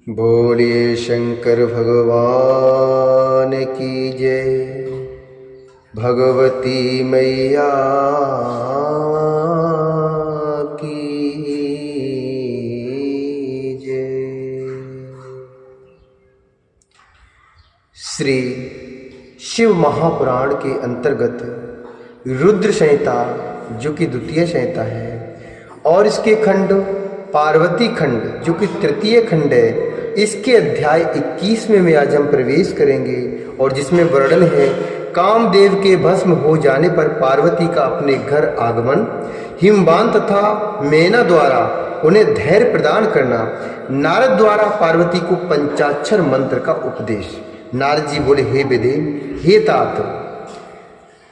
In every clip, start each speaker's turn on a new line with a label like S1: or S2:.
S1: बोलिए शंकर भगवान की जय। भगवती मैया की जय। श्री शिव महापुराण के अंतर्गत रुद्र संहिता, जो कि द्वितीय संहिता है, और इसके खंड पार्वती खंड, जो कि तृतीय खंड है, इसके अध्याय 21वें में आज हम प्रवेश करेंगे, और जिसमें वर्णन है कामदेव के भस्म हो जाने पर पार्वती का अपने घर आगमन, हिमवान तथा मेना द्वारा उन्हें धैर्य प्रदान करना, नारद द्वारा पार्वती को पंचाक्षर मंत्र का उपदेश। नारद जी बोले, हे विधे, हे तात,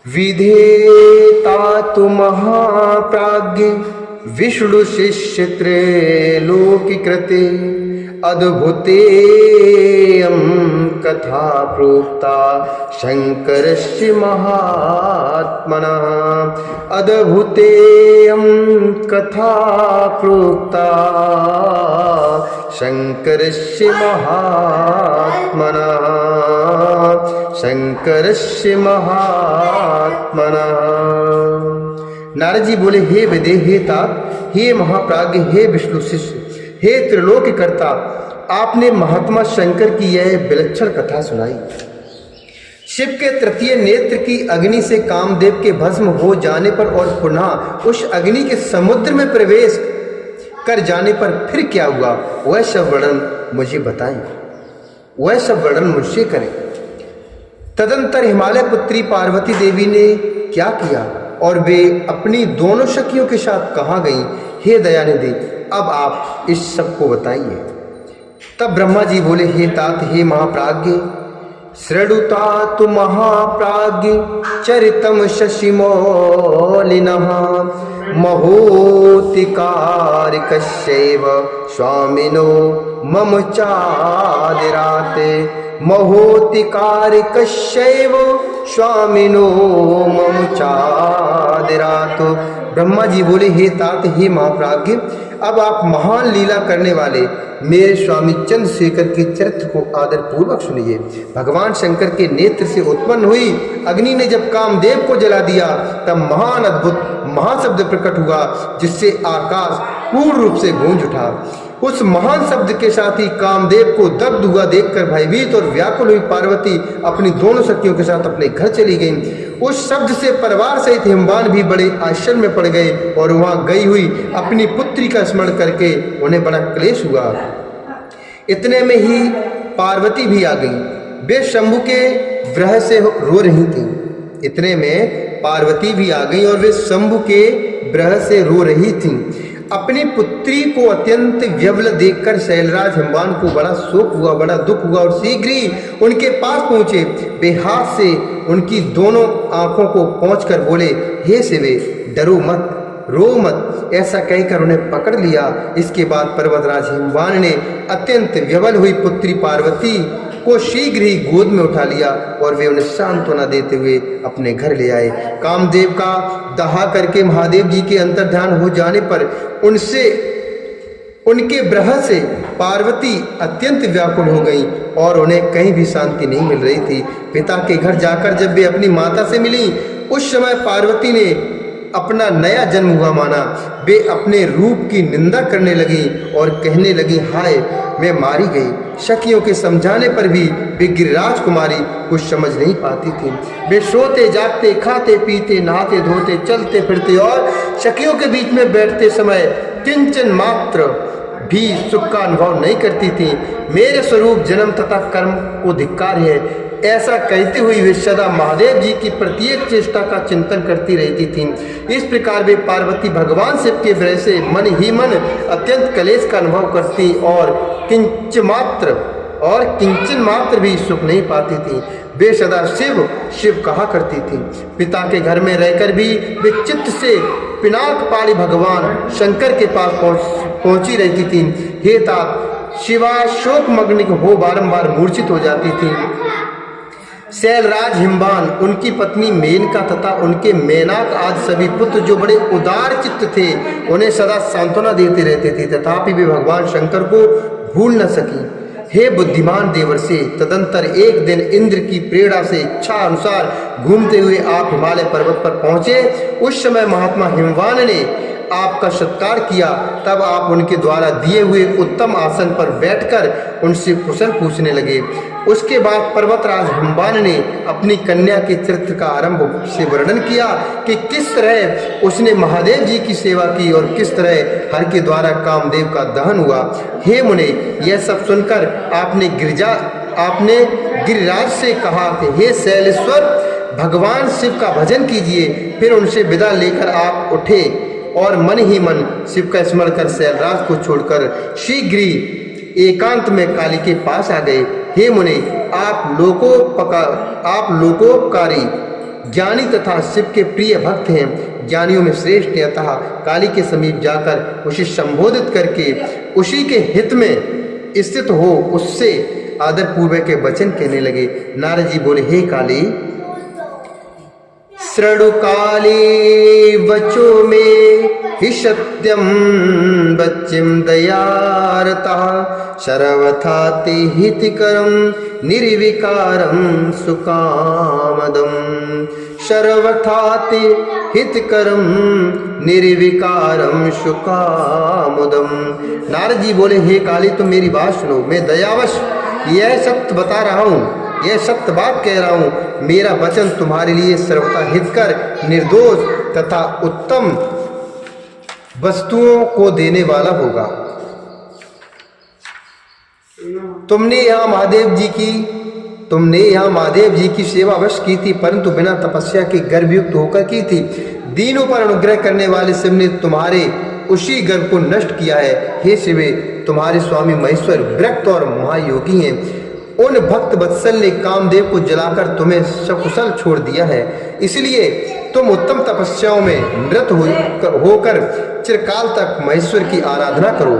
S1: विधेता तु महाप्राज्ञ विष्णु शिष्य त्रैलोकी कृते अद्भुतेयं कथा प्रोक्ता शंकरस्य महात्मनः। अद्भुतेयं कथा प्रोक्ता शंकरस्य महात्मनः, शंकरस्य महात्मनः। नारद जी बोले, हे विदे, हे तात, हे महाप्राज्ञ, हे विष्णु शिष्य, हे त्रिलोकी कर्ता, आपने महात्मा शंकर की यह विलक्षण कथा सुनाई। शिव के तृतीय नेत्र की अग्नि से कामदेव के भस्म हो जाने पर और पुनः उस अग्नि के समुद्र में प्रवेश कर जाने पर फिर क्या हुआ, वह सब वर्णन मुझे बताएं, वह सब वर्णन मुझसे करें। तदंतर हिमालय पुत्री पार्वती देवी ने क्या किया और वे अपनी दोनों सखियों के साथ कहाँ गईं? हे दयानिधि, अब आप इस सब को बताइए। तब ब्रह्मा जी बोले, हे तात, हे महाप्राज्ञ, श्रृणुता तु महाप्राज्ञ चरितम शशिमौलिनः महोतिकारिकस्यैव स्वामिनो मम चादिराते। महोतिकारिकस्यैव स्वामिनो मम चादिरात। ब्रह्मा जी बोले, हे तात, हे महाप्राज्ञ, अब आप महान लीला करने वाले मेरे स्वामी चंद्रशेखर के चरित्र को आदर पूर्वक सुनिए। भगवान शंकर के नेत्र से उत्पन्न हुई अग्नि ने जब कामदेव को जला दिया, तब महान अद्भुत महाशब्द प्रकट हुआ, जिससे आकाश पूर्ण रूप से गूंज उठा। उस महान शब्द के साथ ही कामदेव को दग्ध हुआ देखकर भयभीत और व्याकुल हुई पार्वती अपनी दोनों सखियों के साथ अपने घर चली गईं। उस शब्द से परिवार सहित हिमवान भी बड़े आश्चर्य में पड़ गए और वहां गई हुई अपनी पुत्री का स्मरण करके उन्हें बड़ा क्लेश हुआ। इतने में ही पार्वती भी आ गई। वे शंभु के विरह से रो रही थीं। इतने में पार्वती भी आ गई और वे शंभु के विरह से रो रही थीं। अपनी पुत्री को अत्यंत व्यवल देखकर शैलराज हिमवान को बड़ा शोक हुआ, बड़ा दुख हुआ और शीघ्र ही उनके पास पहुंचे। वे हाथ से उनकी दोनों आंखों को पोंछकर बोले, हे शिवे, डरो मत, रो मत, ऐसा कहकर उन्हें पकड़ लिया। इसके बाद पर्वतराज हिमवान ने अत्यंत व्यवल हुई पुत्री पार्वती को शीघ्र ही गोद में उठा लिया और वे उन्हें सांत्वना देते हुए अपने घर ले आए। कामदेव का दाह करके महादेव जी के अंतर्ध्यान हो जाने पर उनके विरह से पार्वती अत्यंत व्याकुल हो गई और उन्हें कहीं भी शांति नहीं मिल रही थी। पिता के घर जाकर जब वे अपनी माता से मिली, उस समय पार्वती ने अपना नया जन्म हुआ माना। वे अपने रूप की निंदा करने लगी और कहने लगी, हाय, मैं मारी गई। सखियों के समझाने पर भी वे गिरिराज कुमारी कुछ समझ नहीं पाती थी। वे सोते जागते, खाते पीते, नहाते धोते, चलते फिरते और सखियों के बीच में बैठते समय किंचन मात्र भी सुख का अनुभव नहीं करती थी। मेरे स्वरूप जन्म तथा कर्म को धिक्कार है, ऐसा कहते हुए वे सदा महादेव जी की प्रत्येक चेष्टा का चिंतन करती रहती थीं। इस प्रकार वे पार्वती भगवान शिव के विरह से मन ही मन अत्यंत क्लेश का अनुभव करती और किंचन मात्र भी सुख नहीं पाती थी। वे सदा शिव शिव कहा करती थी। पिता के घर में रहकर भी वे चित्त से पिनाक पाड़ी भगवान शंकर के पास पहुंची रहती थी। हे तात, शिवा शोक मग्न हो बारंबार मूर्छित हो जाती थी। शैलराज हिमवान, उनकी पत्नी मेनका तथा उनके मेनाक आदि सभी पुत्र जो बड़े उदार चित्त थे, उन्हें सदा सांत्वना देते रहते थे, तथापि वे भगवान शंकर को भूल न सकी। हे बुद्धिमान देवर्षि, तदंतर एक दिन इंद्र की प्रेरणा से इच्छा अनुसार घूमते हुए आप हिमालय पर्वत पर पहुंचे। उस समय महात्मा हिमवान ने आपका सत्कार किया। तब आप उनके द्वारा दिए हुए उत्तम आसन पर बैठकर उनसे कुशल पूछने लगे। उसके बाद पर्वतराज हिमवान ने अपनी कन्या के चरित्र का आरंभ से वर्णन किया कि किस तरह उसने महादेव जी की सेवा की और किस तरह हर के द्वारा कामदेव का दहन हुआ। हे मुने, यह सब सुनकर आपने गिरिराज से कहा कि हे शैलेश्वर, भगवान शिव का भजन कीजिए। फिर उनसे विदा लेकर आप उठे और मन ही मन शिव का स्मरण कर शैलराज को छोड़कर शीघ्र ही एकांत में काली के पास आ गए। हे मुने, आप लोकोपकारी ज्ञानी तथा शिव के प्रिय भक्त हैं, ज्ञानियों में श्रेष्ठ हैं। अतः काली के समीप जाकर उसे संबोधित करके उसी के हित में स्थित हो उससे आदर पूर्वक के वचन कहने लगे। नारद जी बोले, हे काली, शृणु काली वचो में हि सत्यम बच्चिम दयारता सर्वथा हितकरम निर्विकारम सुकामदम। सर्वथा हितकरम निर्विकारम सुकामदम। नारद जी बोले, हे काली, तुम मेरी बात सुनो। मैं दयावश यह सत्य बता रहा हूँ, यह सत्य बात कह रहा हूँ। मेरा वचन तुम्हारे लिए सर्वथा हितकर, निर्दोष तथा उत्तम वस्तुओं को देने वाला होगा। तुमने यहाँ महादेव जी की सेवा अवश्य की थी, परंतु बिना तपस्या के गर्भयुक्त होकर की थी। दीनों पर अनुग्रह करने वाले शिव ने तुम्हारे उसी गर्भ को नष्ट किया है। हे शिवे, तुम्हारे स्वामी महेश्वर विरक्त और महायोगी हैं। उन भक्त वत्सल ने कामदेव को जलाकर तुम्हें सकुशल छोड़ दिया है। इसलिए तुम उत्तम तपस्याओं में निरत होकर चिरकाल तक महेश्वर की आराधना करो।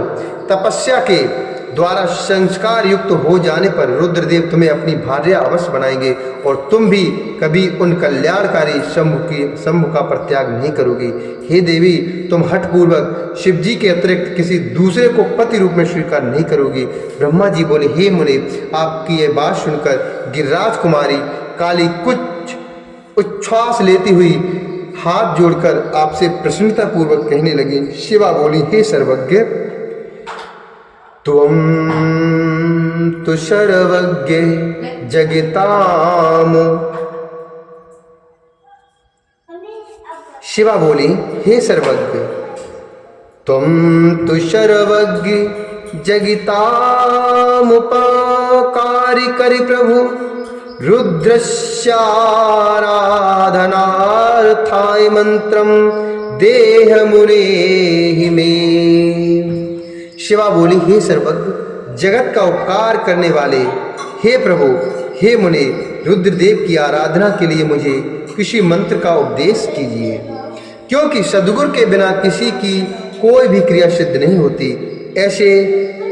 S1: तपस्या के द्वारा संस्कार युक्त हो जाने पर रुद्रदेव तुम्हें अपनी भार्या अवश्य बनाएंगे और तुम भी कभी उन कल्याणकारी शंभु का परित्याग नहीं करोगी। हे देवी, तुम हठपूर्वक शिव जी के अतिरिक्त किसी दूसरे को पति रूप में स्वीकार नहीं करोगी। ब्रह्मा जी बोले, हे मुने, आपकी यह बात सुनकर गिरिराज कुमारी काली कुछ उच्छ्वास लेती हुई हाथ जोड़कर आपसे प्रसन्नता पूर्वक कहने लगी। शिवा बोली, हे सर्वज्ञ, त्वं तु सर्वज्ञ जगताम। शिवा बोली, हे सर्वज्ञ, त्वं तु सर्वज्ञ जगतामुपकारी करि प्रभु रुद्रस्याराधनार्थाय मंत्रम देह मुने मे। शिवा बोली, हे सर्वज्ञ, जगत का उपकार करने वाले हे प्रभु, हे मुने, रुद्रदेव की आराधना के लिए मुझे किसी मंत्र का उपदेश कीजिए, क्योंकि सद्गुरु के बिना किसी की कोई भी क्रिया सिद्ध नहीं होती।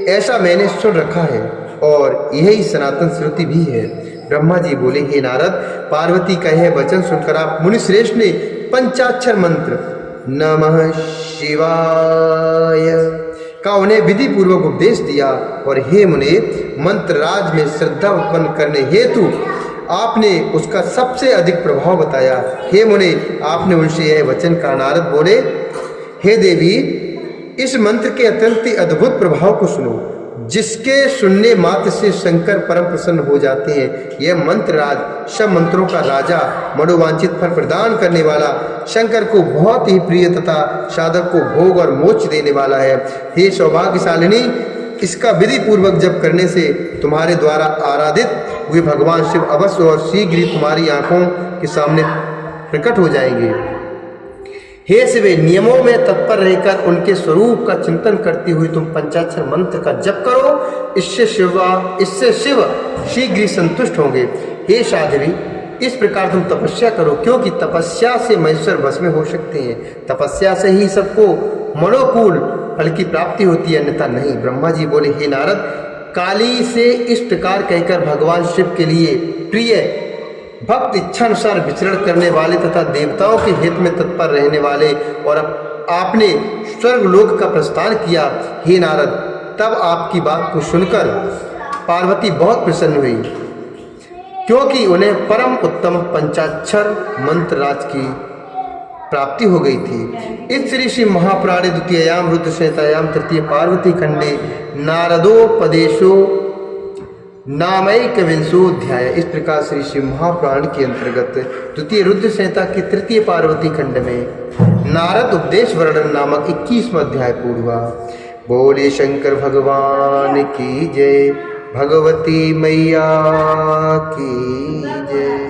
S1: ऐसा मैंने सुन रखा है और यही सनातन श्रुति भी है। ब्रह्मा जी बोले, हे नारद, पार्वती का यह वचन सुनकर आप मुनिश्रेष्ठ ने पंचाक्षर मंत्र नमः शिवाय का उन्हें विधि पूर्वक उपदेश दिया। और हे मुने, मंत्र राज में श्रद्धा उत्पन्न करने हेतु आपने उसका सबसे अधिक प्रभाव बताया। हे मुने, आपने उनसे यह वचन कहा। नारद बोले, हे देवी, इस मंत्र के अत्यंत अद्भुत प्रभाव को सुनो, जिसके सुनने मात्र से शंकर परम प्रसन्न हो जाते हैं। यह मंत्र राज सब मंत्रों का राजा, मनोवांछित फल प्रदान करने वाला, शंकर को बहुत ही प्रिय तथा साधक को भोग और मोक्ष देने वाला है। हे सौभाग्यशालिनी, इसका विधि पूर्वक जप करने से तुम्हारे द्वारा आराधित हुए भगवान शिव अवश्य और शीघ्र ही तुम्हारी आंखों के सामने प्रकट हो जाएंगे। हे शिवे, नियमों में तत्पर रहकर उनके स्वरूप का चिंतन करती हुई तुम पंचाक्षर मंत्र का जप करो, इससे शिव शीघ्र ही संतुष्ट होंगे। हे साध्वी, इस प्रकार तुम तपस्या करो, क्योंकि तपस्या से महेश्वर वश में हो सकते हैं। तपस्या से ही सबको मनोकूल फल की प्राप्ति होती है, अन्यथा नहीं। ब्रह्मा जी बोले, हे नारद, काली से इस प्रकार कहकर भगवान शिव के लिए प्रिय भक्त इच्छानुसार विचरण करने वाले तथा देवताओं के हित में तत्पर रहने वाले और आपने स्वर्गलोक का प्रस्थान किया। हे नारद, तब आपकी बात को सुनकर पार्वती बहुत प्रसन्न हुई, क्योंकि उन्हें परम उत्तम पंचाक्षर मंत्र राज की प्राप्ति हो गई थी। इस श्री महापुराणे द्वितीयाम रुद्र संहितायाम तृतीय पार्वती खंडे नारदोपदेशो नामैकविंशोऽध्याय। इस प्रकार श्री महापुराण के अंतर्गत द्वितीय रुद्र संहिता की तृतीय पार्वती खंड में नारद उपदेश वर्णन नामक 21वां अध्याय पूर्ण हुआ। बोले शंकर भगवान की जय, भगवती मैया की जय।